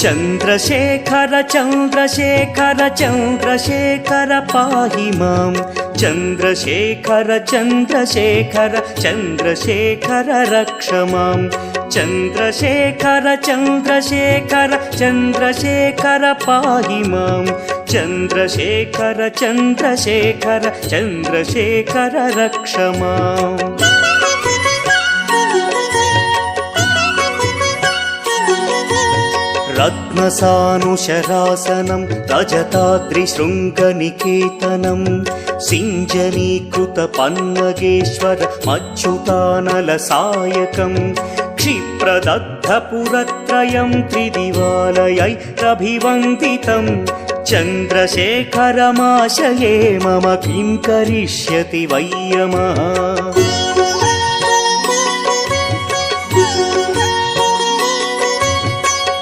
चन्द्रशेखर चन्द्रशेखर चन्द्रशेखर पाहि मां चन्द्रशेखर चन्द्रशेखर चन्द्रशेखर रक्ष मां चन्द्रशेखर चन्द्रशेखर चन्द्रशेखर पाहि मां चन्द्रशेखर चन्द्रशेखर चन्द्रशेखर रक्ष माम् रत्नसानुशरासनं रजताद्रिशृङ्गनिकेतनं सिञ्जनीकृतपन्नगेश्वर मच्युतानलसायकं क्षिप्रदग्धपुरत्रयं त्रिदिवालयैरभिवन्दितं चन्द्रशेखरमाशये मम किं करिष्यति वै यमः।